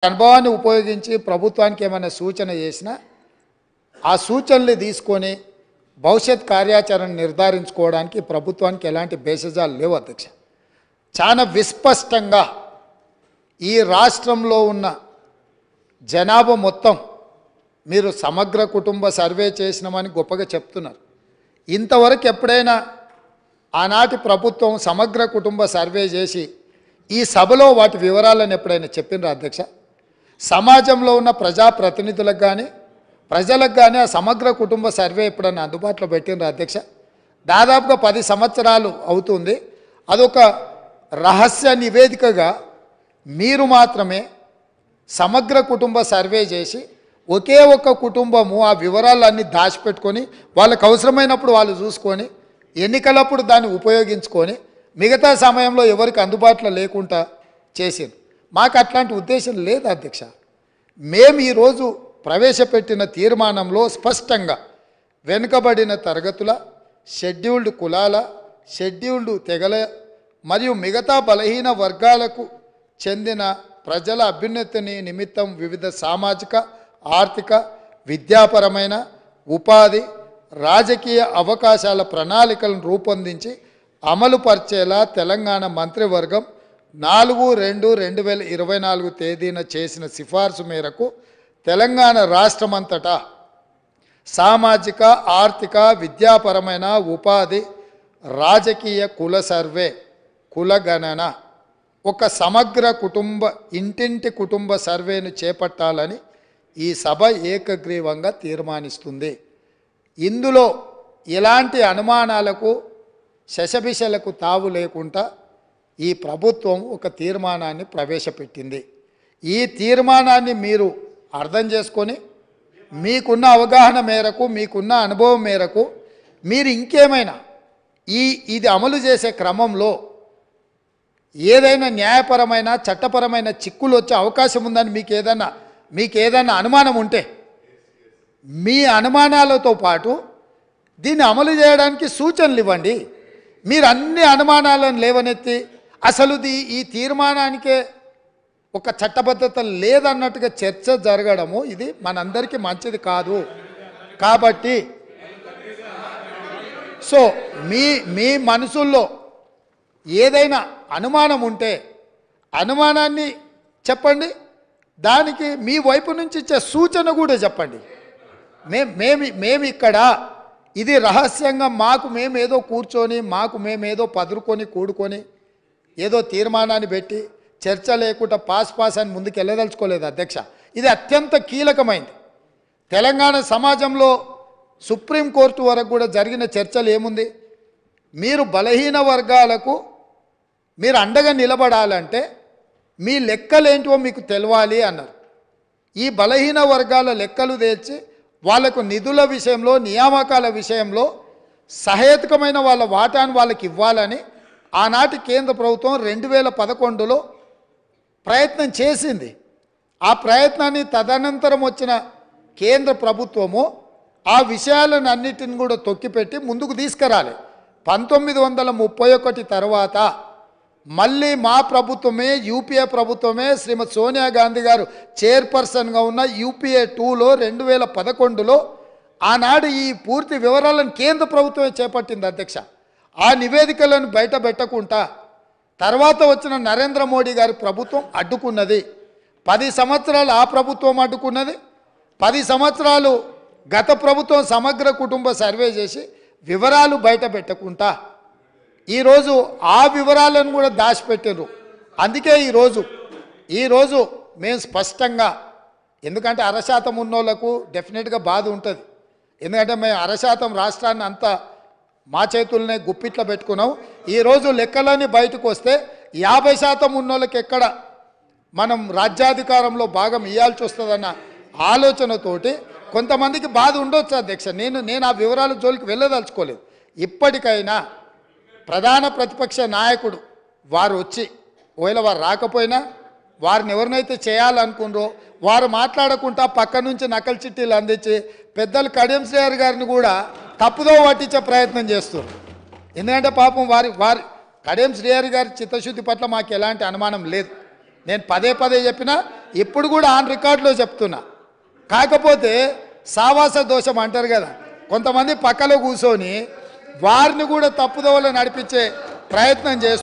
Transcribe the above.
అనుభవాన్ని ఉపయోగించి ప్రభుత్వానికి ఏమైనా సూచన చేసినా ఆ సూచనలు తీసుకొని భవిష్యత్ కార్యాచరణ నిర్ధారించుకోవడానికి ప్రభుత్వానికి ఎలాంటి బేసిజాలు లేవు అధ్యక్ష. చాలా విస్పష్టంగా ఈ రాష్ట్రంలో ఉన్న జనాభా మొత్తం మీరు సమగ్ర కుటుంబ సర్వే చేసినామని గొప్పగా చెప్తున్నారు. ఇంతవరకు ఎప్పుడైనా ఆనాటి ప్రభుత్వం సమగ్ర కుటుంబ సర్వే చేసి ఈ సభలో వాటి వివరాలను ఎప్పుడైనా చెప్పినరా అధ్యక్ష? సమాజంలో ఉన్న ప్రజాప్రతినిధులకు కానీ ప్రజలకు కానీ ఆ సమగ్ర కుటుంబ సర్వే ఎప్పుడైనా అందుబాటులో పెట్టినరా అధ్యక్ష? దాదాపుగా 10 సంవత్సరాలు అవుతుంది. అదొక రహస్య నివేదికగా మీరు మాత్రమే సమగ్ర కుటుంబ సర్వే చేసి ఒకే ఒక్క కుటుంబము ఆ వివరాలన్నీ దాచిపెట్టుకొని వాళ్ళకు అవసరమైనప్పుడు వాళ్ళు చూసుకొని ఎన్నికలప్పుడు దాన్ని ఉపయోగించుకొని మిగతా సమయంలో ఎవరికి అందుబాటులో లేకుండా చేసింది. మాకు అట్లాంటి ఉద్దేశం లేదు అధ్యక్ష. మేము ఈరోజు ప్రవేశపెట్టిన తీర్మానంలో స్పష్టంగా వెనుకబడిన తరగతుల, షెడ్యూల్డ్ కులాల, షెడ్యూల్డ్ తెగల మరియు మిగతా బలహీన వర్గాలకు చెందిన ప్రజల అభ్యున్నతిని నిమిత్తం వివిధ సామాజిక, ఆర్థిక, విద్యాపరమైన, ఉపాధి, రాజకీయ అవకాశాల ప్రణాళికలను రూపొందించి అమలుపరిచేలా తెలంగాణ మంత్రివర్గం 4/2/2024 తేదీన చేసిన సిఫార్సు మేరకు తెలంగాణ రాష్ట్రమంతటా సామాజిక, ఆర్థిక, విద్యాపరమైన, ఉపాధి, రాజకీయ కుల సర్వే, కులగణన, ఒక సమగ్ర కుటుంబ ఇంటింటి కుటుంబ సర్వేను చేపట్టాలని ఈ సభ ఏకగ్రీవంగా తీర్మానిస్తుంది. ఇందులో ఎలాంటి అనుమానాలకు, శశబిషలకు తావు లేకుండా ఈ ప్రభుత్వం ఒక తీర్మానాన్ని ప్రవేశపెట్టింది. ఈ తీర్మానాన్ని మీరు అర్థం చేసుకొని మీకున్న అవగాహన మేరకు, మీకున్న అనుభవం మేరకు మీరు ఇంకేమైనా ఇది అమలు చేసే క్రమంలో ఏదైనా న్యాయపరమైన, చట్టపరమైన చిక్కులు వచ్చే అవకాశం ఉందని మీకు ఏదైనా అనుమానం ఉంటే మీ అనుమానాలతో పాటు దీన్ని అమలు చేయడానికి సూచనలు ఇవ్వండి. మీరు అన్ని అనుమానాలను లేవనెత్తి అసలు ఈ తీర్మానానికే ఒక చట్టబద్ధత లేదన్నట్టుగా చర్చ జరగడము ఇది మనందరికీ మంచిది కాదు. కాబట్టి సో మీ మనసుల్లో ఏదైనా అనుమానం ఉంటే అనుమానాన్ని చెప్పండి, దానికి మీ వైపు నుంచి ఇచ్చే సూచన కూడా చెప్పండి. మేము ఇక్కడ ఇది రహస్యంగా మేమేదో కూర్చొని మేమేదో పదురుకొని కూడుకొని ఏదో తీర్మానాన్ని పెట్టి చర్చ లేకుండా పాస్ అని ముందుకు వెళ్ళదలుచుకోలేదు అధ్యక్ష. ఇది అత్యంత కీలకమైంది. తెలంగాణ సమాజంలో సుప్రీంకోర్టు వరకు కూడా జరిగిన చర్చలు ఏముంది? మీరు బలహీన వర్గాలకు మీరు అండగా నిలబడాలంటే మీ లెక్కలేంటివో మీకు తెలవాలి అన్నారు. ఈ బలహీన వర్గాల లెక్కలు తెచ్చి వాళ్లకు నిధుల విషయంలో, నియామకాల విషయంలో సహేతుకమైన వాళ్ళ వాటాను వాళ్ళకి ఇవ్వాలని ఆనాటి కేంద్ర ప్రభుత్వం 2011లో ప్రయత్నం చేసింది. ఆ ప్రయత్నాన్ని తదనంతరం వచ్చిన కేంద్ర ప్రభుత్వము ఆ విషయాలను అన్నిటిని కూడా తొక్కిపెట్టి ముందుకు తీసుకురాలి. 1931 తర్వాత మళ్ళీ మా ప్రభుత్వమే, యూపీఏ ప్రభుత్వమే, శ్రీమతి సోనియా గాంధీ గారు చైర్పర్సన్గా ఉన్న యూపీఏ 2లో 2011లో ఆనాడు ఈ పూర్తి వివరాలను కేంద్ర ప్రభుత్వమే చేపట్టింది అధ్యక్ష. ఆ నివేదికలను బయట పెట్టకుండా తర్వాత వచ్చిన నరేంద్ర మోడీ గారి ప్రభుత్వం అడ్డుకున్నది. 10 సంవత్సరాలు ఆ ప్రభుత్వం అడ్డుకున్నది. 10 సంవత్సరాలు గత ప్రభుత్వం సమగ్ర కుటుంబ సర్వే చేసి వివరాలు బయట పెట్టకుండా ఈరోజు ఆ వివరాలను కూడా దాచిపెట్టారు. అందుకే ఈరోజు మేము స్పష్టంగా, ఎందుకంటే 1% ఉన్నోళ్లకు డెఫినెట్గా బాధ ఉంటుంది. ఎందుకంటే మేము 1% రాష్ట్రాన్ని అంతా మా చేతులనే గుప్పిట్లో పెట్టుకున్నాం. ఈరోజు లెక్కలన్నీ బయటకు వస్తే 50% ఉన్నోళ్ళకి ఎక్కడ మనం రాజ్యాధికారంలో భాగం ఇవ్వాల్సి వస్తుందన్న ఆలోచనతోటి కొంతమందికి బాధ ఉండొచ్చు అధ్యక్ష. నేను ఆ వివరాల జోలికి వెళ్ళదలుచుకోలేదు. ఇప్పటికైనా ప్రధాన ప్రతిపక్ష నాయకుడు వారు వచ్చి, ఒకవేళ వారు రాకపోయినా వారిని ఎవరినైతే చేయాలనుకున్నారో వారు మాట్లాడకుండా పక్క నుంచి నకలు చిట్టీలు అందించి పెద్దలు కడియం శ్రీహరి గారిని కూడా తప్పుదో పట్టించే ప్రయత్నం చేస్తారు. ఎందుకంటే పాపం వారి కడియం శ్రీహరి గారి చిత్తశుద్ధి పట్ల మాకు ఎలాంటి అనుమానం లేదు. నేను పదే పదే చెప్పినా, ఇప్పుడు కూడా ఆన్ రికార్డులో చెప్తున్నా. కాకపోతే సావాస దోషం అంటారు కదా, కొంతమంది పక్కలో కూర్చొని వారిని కూడా తప్పుదోవలో నడిపించే ప్రయత్నం చేస్తారు.